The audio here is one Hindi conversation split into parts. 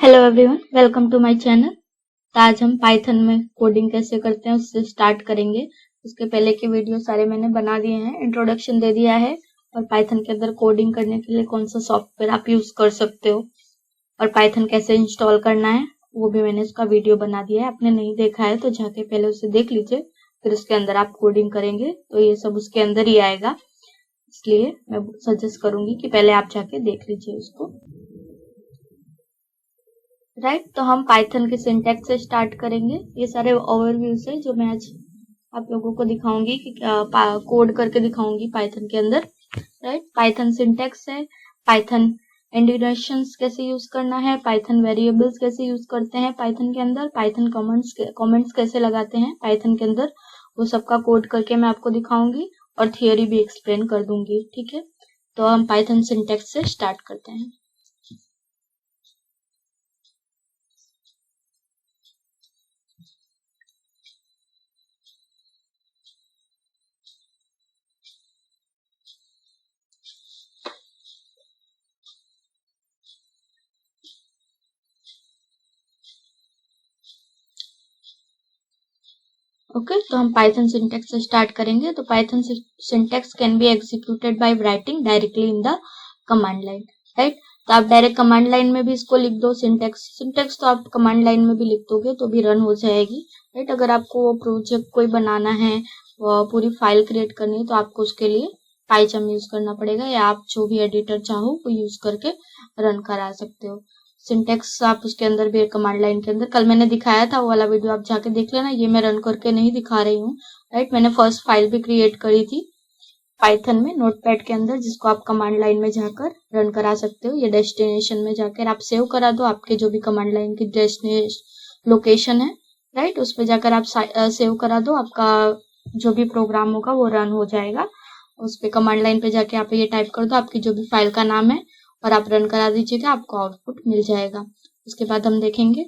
Hello everyone, welcome to my channel. तो आज हम पाइथन में कोडिंग कैसे करते हैं उससे स्टार्ट करेंगे। उसके पहले के वीडियो सारे मैंने बना दिए हैं, इंट्रोडक्शन दे दिया है और पाइथन के अंदर कोडिंग करने के लिए कौन सा सॉफ्टवेयर आप यूज कर सकते हो और पाइथन कैसे इंस्टॉल करना है वो भी मैंने उसका वीडियो बना दिया है। आपने नहीं देखा है तो जाके पहले उसे देख लीजिए, फिर उसके अंदर आप कोडिंग करेंगे तो ये सब उसके अंदर ही आएगा। इसलिए मैं सजेस्ट करूंगी कि पहले आप जाके देख लीजिए उसको। राइट, तो हम पाइथन के सिंटैक्स से स्टार्ट करेंगे। ये सारे ओवरव्यूज है जो मैं आज आप लोगों को दिखाऊंगी कि कोड करके दिखाऊंगी पाइथन के अंदर। राइट, पाइथन सिंटैक्स है, पाइथन इंडिकेशंस कैसे यूज करना है, पाइथन वेरिएबल्स कैसे यूज करते हैं पाइथन के अंदर, पाइथन कमेंट्स कैसे लगाते हैं पाइथन के अंदर, वो सबका कोड करके मैं आपको दिखाऊंगी और थियोरी भी एक्सप्लेन कर दूंगी। ठीक है, तो हम पाइथन सिंटैक्स से स्टार्ट करते हैं। ओके, तो हम पाइथन सिंटैक्स से स्टार्ट करेंगे। तो Python syntax can be executed by writing directly in the command line. Right, तो आप डायरेक्ट कमांड लाइन में भी इसको लिख दो। सिंटैक्स तो आप कमांड लाइन में भी लिख दोगे तो भी रन हो जाएगी। राइट, अगर आपको प्रोजेक्ट कोई बनाना है, पूरी फाइल क्रिएट करनी है, तो आपको उसके लिए पाइथन यूज करना पड़ेगा, या आप जो भी एडिटर चाहो वो यूज करके रन करा सकते हो। सिंटेक्स आप उसके अंदर भी कमांड लाइन के अंदर कल मैंने दिखाया था, वो वाला वीडियो आप जाके देख लेना। ये मैं रन करके नहीं दिखा रही हूँ। राइट, मैंने फर्स्ट फाइल भी क्रिएट करी थी पाइथन में नोटपैड के अंदर, जिसको आप कमांड लाइन में जाकर रन करा सकते हो। ये डेस्टिनेशन में जाकर आप सेव करा दो, आपके जो भी कमांड लाइन की डेस्टिनेशन लोकेशन है। राइट, उस पर जाकर आप सेव करा दो, आपका जो भी प्रोग्राम होगा वो रन हो जाएगा। उस पर कमांड लाइन पे जाके आप ये टाइप कर दो आपकी जो भी फाइल का नाम है और आप रन करा दीजिएगा, आपको आउटपुट मिल जाएगा। उसके बाद हम देखेंगे,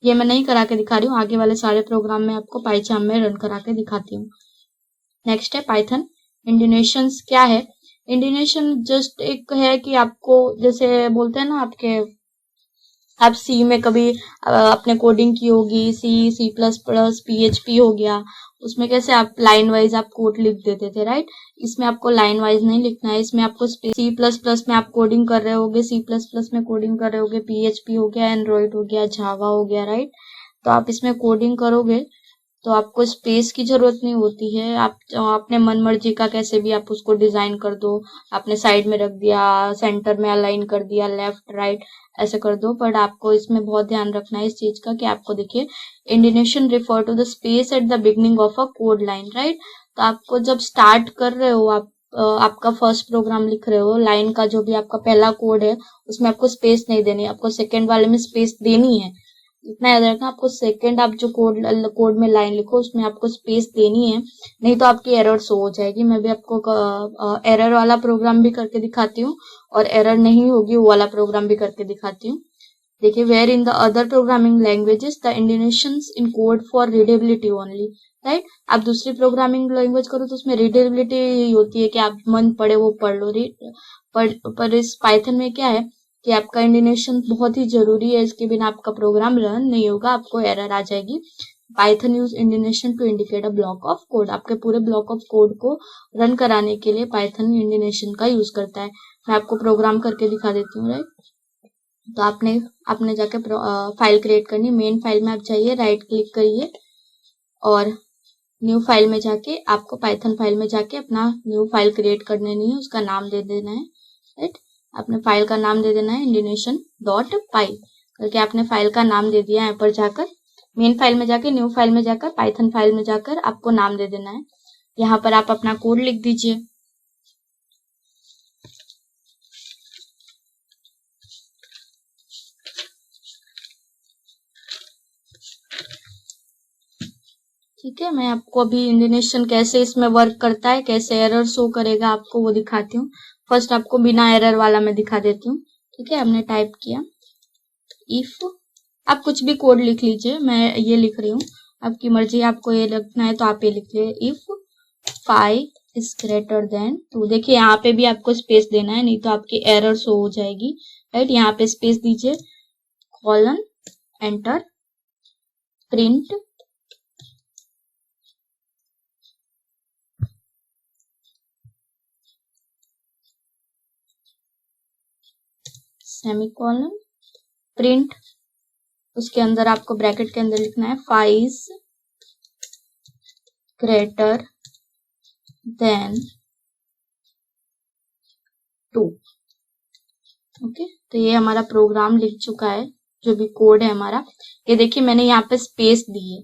ये मैं नहीं करा के दिखा रही हूँ, आगे वाले सारे प्रोग्राम में आपको पाइथन में रन करा के दिखाती हूँ। नेक्स्ट है पाइथन इंडिनेशंस। क्या है इंडिनेशन? जस्ट एक है कि आपको जैसे बोलते हैं ना, आप सी में कभी आपने कोडिंग की होगी, सी प्लस प्लस PHP हो गया, उसमें कैसे आप लाइन वाइज आप कोड लिख देते थे। राइट, इसमें आपको लाइन वाइज नहीं लिखना है, इसमें आपको सी प्लस प्लस में आप कोडिंग कर रहे होगे, सी प्लस प्लस में कोडिंग कर रहे होगे, PHP हो गया, एंड्रॉइड हो गया, जावा हो गया। राइट, तो आप इसमें कोडिंग करोगे तो आपको स्पेस की जरूरत नहीं होती है। आप अपने मन मर्जी का कैसे भी आप उसको डिजाइन कर दो, आपने साइड में रख दिया, सेंटर में अलाइन कर दिया, लेफ्ट राइट ऐसे कर दो। बट आपको इसमें बहुत ध्यान रखना है इस चीज का कि आपको देखिए, indentation refer to the space at the beginning of a code line. Right, तो आपको जब स्टार्ट कर रहे हो, आप आपका फर्स्ट प्रोग्राम लिख रहे हो, लाइन का जो भी आपका पहला कोड है उसमें आपको स्पेस नहीं देनी, आपको सेकेंड वाले में स्पेस देनी है। इतना याद रखना, आपको सेकंड आप जो कोड में लाइन लिखो उसमें आपको स्पेस देनी है, नहीं तो आपकी एरर शो हो जाएगी। मैं भी आपको एरर वाला प्रोग्राम भी करके दिखाती हूँ और एरर नहीं होगी वो वाला प्रोग्राम भी करके दिखाती हूँ। देखिए, where in the other programming languages the indentations in code for readability only. Right, आप दूसरी प्रोग्रामिंग लैंग्वेज करो तो उसमें रीडेबिलिटी होती है कि आप मन पड़े वो पढ़ लो। पर इस पाइथन में क्या है कि आपका इंडिनेशन बहुत ही जरूरी है, इसके बिना आपका प्रोग्राम रन नहीं होगा, आपको एरर आ जाएगी। Python use indentation to indicate a block of code. आपके पूरे ब्लॉक ऑफ कोड को रन कराने के लिए पाइथन इंडिनेशन का यूज करता है। मैं आपको प्रोग्राम करके दिखा देती हूँ। राइट, तो आपने जाके फाइल क्रिएट करनी, मेन फाइल में आप जाइए, राइट क्लिक करिए और न्यू फाइल में जाके आपको पाइथन फाइल में जाके अपना न्यू फाइल क्रिएट कर देनी है, उसका नाम दे देना है। राइट, आपने फाइल का नाम दे देना है indination.py करके आपने फाइल का नाम दे दिया। यहाँ पर जाकर मेन फाइल में जाकर, न्यू फाइल में जाकर, पाइथन फाइल में जाकर आपको नाम दे देना है। यहाँ पर आप अपना कोड लिख दीजिए। ठीक है, मैं आपको अभी इंडिनेशन कैसे इसमें वर्क करता है, कैसे एरर शो करेगा आपको वो दिखाती हूँ। फर्स्ट आपको बिना एरर वाला मैं दिखा देती हूँ। ठीक है, हमने टाइप किया इफ, आप कुछ भी कोड लिख लीजिए, मैं ये लिख रही हूँ, आपकी मर्जी, आपको ये लिखना है तो आप ये लिख लीजिए, इफ 5 इज ग्रेटर देन। तो देखिए यहाँ पे भी आपको स्पेस देना है, नहीं तो आपकी एरर शो हो जाएगी। राइट, यहाँ पे स्पेस दीजिए, colon enter print semicolon print, उसके अंदर आपको ब्रैकेट के अंदर लिखना है 5 ग्रेटर देन 2। ओके, तो ये हमारा प्रोग्राम लिख चुका है, जो भी कोड है हमारा। ये देखिए मैंने यहाँ पे स्पेस दी है।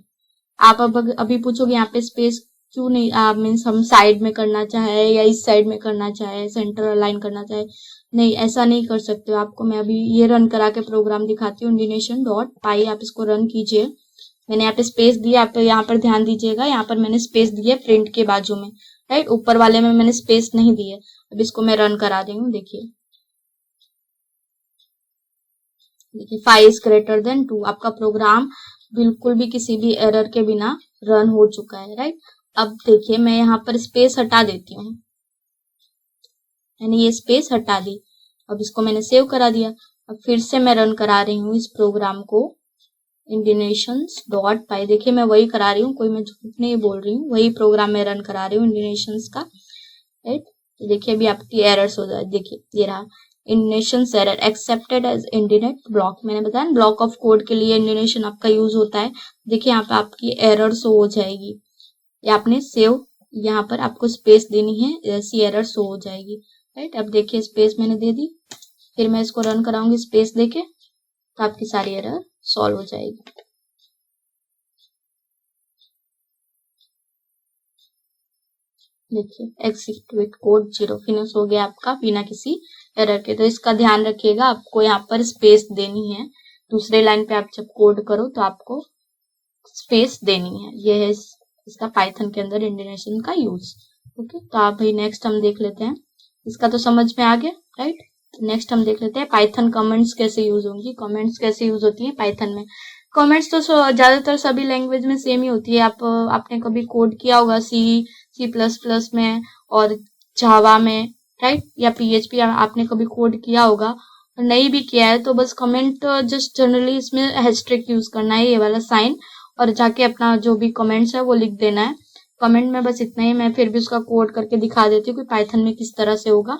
आप अब अभी पूछोगे यहाँ पे स्पेस क्यों नहीं, मीन्स हम साइड में करना चाहे या इस साइड में करना चाहे, सेंटर अलाइन करना चाहे, नहीं ऐसा नहीं कर सकते हो। आपको मैं अभी ये रन करा के प्रोग्राम दिखाती हूँ, indignation.py, आप इसको रन कीजिए। मैंने यहाँ पे स्पेस दिया, आप यहाँ पर ध्यान दीजिएगा, यहाँ पर मैंने स्पेस दी है प्रिंट के बाजू में, राइट, ऊपर वाले में मैंने स्पेस नहीं दी है। अब इसको मैं रन करा दी हूँ, देखिए 5 ग्रेटर देन 2, आपका प्रोग्राम बिल्कुल भी किसी भी एरर के बिना रन हो चुका है, राइट। अब देखिए मैं यहाँ पर स्पेस हटा देती हूँ, मैंने ये स्पेस हटा दी। अब इसको मैंने सेव करा दिया। अब फिर से मैं रन करा रही हूँ इस प्रोग्राम को, indignation.py, देखिए मैं वही करा रही हूँ, कोई मैं झूठ नहीं बोल रही हूँ, वही प्रोग्राम मैं रन करा रही हूँ इंडिनेशंस का, राइट। देखिए अभी आपकी एरर्स हो जाए, देखिए ये रहा इंडिनेशंस एरर एक्सेप्टेड एज इंडिनेट ब्लॉक। मैंने बताया ब्लॉक ऑफ कोड के लिए इंडिनेशन आपका यूज होता है। देखिए यहाँ पे आपकी एरर शो हो जाएगी, या आपने सेव, यहाँ पर आपको स्पेस देनी है, ऐसी एरर शो हो जाएगी, राइट। अब देखिए स्पेस मैंने दे दी, फिर मैं इसको रन कराऊंगी स्पेस देके, तो आपकी सारी एरर सॉल्व हो जाएगी। देखिए एग्जीक्यूट कोड 0 फिनिश हो गया आपका बिना किसी एरर के। तो इसका ध्यान रखिएगा, आपको यहाँ पर स्पेस देनी है, दूसरे लाइन पे आप जब कोड करो तो आपको स्पेस देनी है। ये है इसका पाइथन के अंदर इंडिनेशन का यूज। ओके, तो आप भाई नेक्स्ट हम देख लेते हैं, इसका तो समझ में आ गया, राइट। नेक्स्ट हम देख लेते हैं पाइथन कमेंट्स कैसे यूज होंगी, कमेंट्स कैसे यूज होती है पाइथन में। कमेंट्स तो ज्यादातर सभी लैंग्वेज में सेम ही होती है। आपने कभी कोड किया होगा C++ में और जावा में, राइट, या PHP आपने कभी कोड किया होगा, नहीं भी किया है तो बस कमेंट जस्ट जनरली इसमें हैशटैग यूज करना है, ये वाला साइन, और जाके अपना जो भी कमेंट्स है वो लिख देना है कमेंट में, बस इतना ही। मैं फिर भी उसका कोड करके दिखा देती हूँ कि पाइथन में किस तरह से होगा।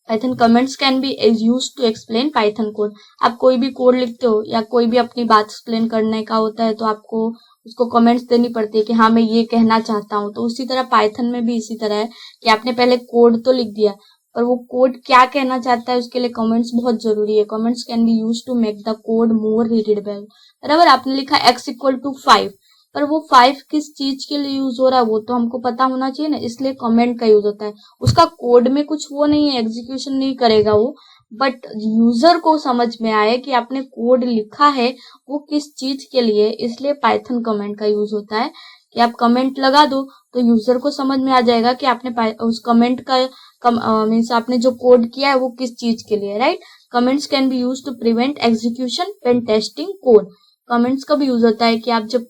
Python comments can be used to explain Python code. आप कोई भी कोड लिखते हो या कोई भी अपनी बात एक्सप्लेन करने का होता है तो आपको उसको कमेंट्स देनी पड़ती है कि हाँ मैं ये कहना चाहता हूँ। तो उसी तरह पाइथन में भी इसी तरह है कि आपने पहले कोड तो लिख दिया, पर वो कोड क्या कहना चाहता है उसके लिए कमेंट्स बहुत जरूरी है। Comments can be used to make the code more readable. बराबर, आपने लिखा x=5, पर वो 5 किस चीज के लिए यूज हो रहा है वो तो हमको पता होना चाहिए ना, इसलिए कमेंट का यूज होता है। उसका कोड में कुछ वो नहीं है, एग्जीक्यूशन नहीं करेगा वो, बट यूजर को समझ में आए कि आपने कोड लिखा है वो किस चीज के लिए, इसलिए पाइथन कमेंट का यूज होता है कि आप कमेंट लगा दो तो यूजर को समझ में आ जाएगा कि आपने उस कमेंट का मीन्स आपने जो कोड किया है वो किस चीज के लिए, right. Comments can be use to prevent execution when testing code. Comments का भी यूज होता है कि आप जब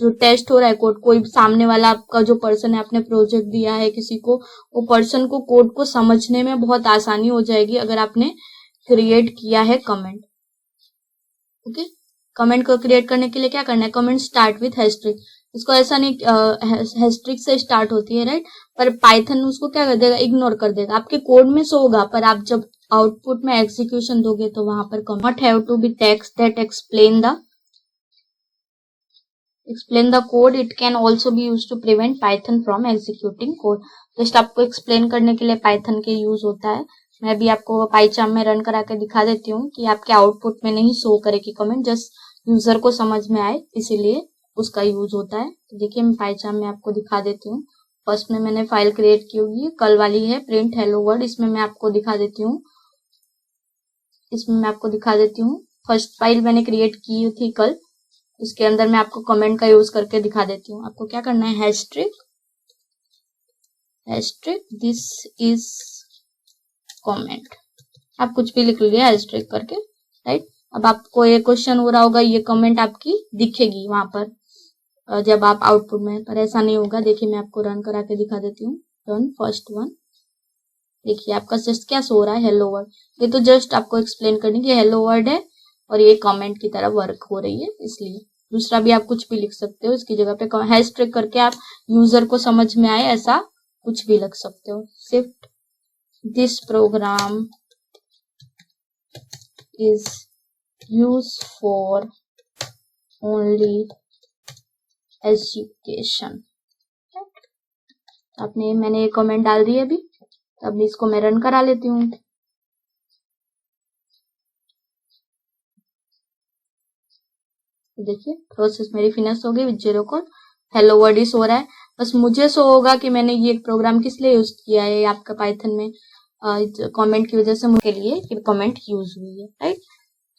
जो टेस्ट हो रहा है कोड, कोई सामने वाला आपका जो पर्सन है, आपने प्रोजेक्ट दिया है किसी को, वो पर्सन को कोड को समझने में बहुत आसानी हो जाएगी अगर आपने क्रिएट किया है कमेंट। ओके, कमेंट को क्रिएट करने के लिए क्या करना है, कमेंट स्टार्ट विथ हैशट्रिक। इसको ऐसा नहीं हैशट्रिक से स्टार्ट होती है, राइट, पर पाइथन उसको क्या कर देगा, इग्नोर कर देगा। आपके कोड में सो होगा, पर आप जब आउटपुट में एग्जीक्यूशन दोगे तो वहां पर not have to be text that explain the code. It can also be used to prevent Python from executing code. Just आपको एक्सप्लेन करने के लिए पाइथन के यूज होता है। मैं भी आपको पाइचाम में रन करा के दिखा देती हूँ कि आपके आउटपुट में नहीं शो करेगी कमेंट, जस्ट यूजर को समझ में आए इसीलिए उसका यूज होता है। तो देखिए मैं पाइचाम में आपको दिखा देती हूँ। फर्स्ट में मैंने फाइल क्रिएट की होगी, कल वाली है प्रिंट हेलो वर्ल्ड, इसमें मैं आपको दिखा देती हूँ, फर्स्ट फाइल मैंने क्रिएट की थी कल, इसके अंदर मैं आपको कमेंट का यूज करके दिखा देती हूँ। आपको क्या करना है, हैशट्रिक दिस इज कमेंट, आप कुछ भी लिख लीजिए हैशट्रिक करके, राइट। अब आपको ये क्वेश्चन हो रहा होगा, ये कमेंट आपकी दिखेगी वहां पर जब आप आउटपुट में, पर ऐसा नहीं होगा। देखिए मैं आपको रन करा के दिखा देती हूँ। रन फर्स्ट वन, देखिए आपका जस्ट क्या सो रहा है, हेलो वर्ल्ड। ये तो जस्ट आपको एक्सप्लेन करने की हेलो वर्ल्ड है, और ये कमेंट की तरह वर्क हो रही है इसलिए। दूसरा भी आप कुछ भी लिख सकते हो, इसकी जगह पे हैशटैग करके आप यूजर को समझ में आए ऐसा कुछ भी लिख सकते हो। सिर्फ this program is use for only education. मैंने ये कमेंट डाल दिया अभी, तो अब इसको मैं रन करा लेती हूँ। देखिए प्रोसेस मेरी फिनिश हो गई विद 0 कोड। हेलो वर्ड ही सो रहा है, बस मुझे शो होगा कि मैंने ये प्रोग्राम किस लिए यूज किया है आपका पाइथन में, कमेंट की वजह से मुझे लिए कि कमेंट यूज हुई है, राइट।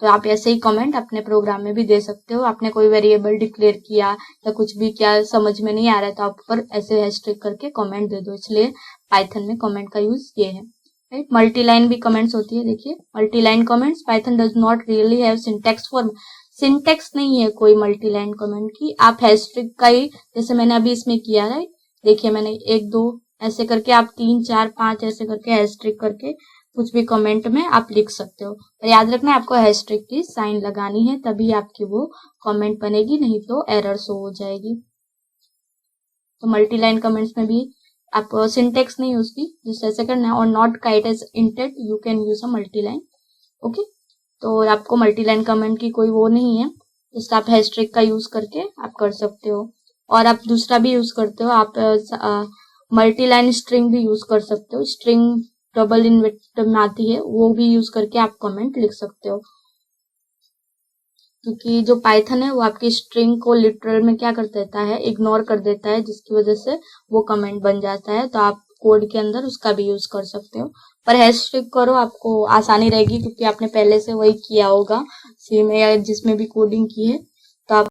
तो आप ऐसे ही कमेंट अपने प्रोग्राम में भी दे सकते हो। आपने कोई वेरिएबल डिक्लेयर किया या कुछ भी किया समझ में नहीं आ रहा है तो आप ऊपर ऐसे हैशटैग करके कमेंट दे दो, इसलिए पाइथन में कमेंट का यूज ये है, राइट। मल्टीलाइन भी कमेंट्स होती है। देखिए multiline comments, Python does not really have syntax for, syntax नहीं है कोई मल्टीलाइन कमेंट की, आप हैशटैग का ही, जैसे मैंने अभी इसमें किया, राइट। देखिए मैंने 1 2 ऐसे करके, आप 3 4 5 ऐसे करके हैशटैग करके कुछ भी कमेंट में आप लिख सकते हो। पर याद रखना आपको हैशटैग की साइन लगानी है, तभी आपकी वो कमेंट बनेगी, नहीं तो एरर शो हो जाएगी। तो मल्टीलाइन कमेंट्स में भी आप सिंटैक्स नहीं उसकी, जैसे ऐसे करना है, और not quite as intended you can use a multiline, okay. तो आपको मल्टीलाइन कमेंट की कोई वो नहीं है, जस्ट आप हैशटैग का यूज करके आप कर सकते हो। और आप दूसरा भी यूज करते हो, आप मल्टीलाइन स्ट्रिंग भी यूज कर सकते हो, स्ट्रिंग डबल इन्वर्टेड में आती है, वो भी यूज करके आप कमेंट लिख सकते हो। क्योंकि जो पाइथन है वो आपकी स्ट्रिंग को लिटरल में क्या कर देता है, इग्नोर कर देता है, जिसकी वजह से वो कमेंट बन जाता है। तो आप कोड के अंदर उसका भी यूज कर सकते हो, पर हैशटैग करो आपको आसानी रहेगी, क्योंकि आपने पहले से वही किया होगा सी में या जिसमें भी कोडिंग की है,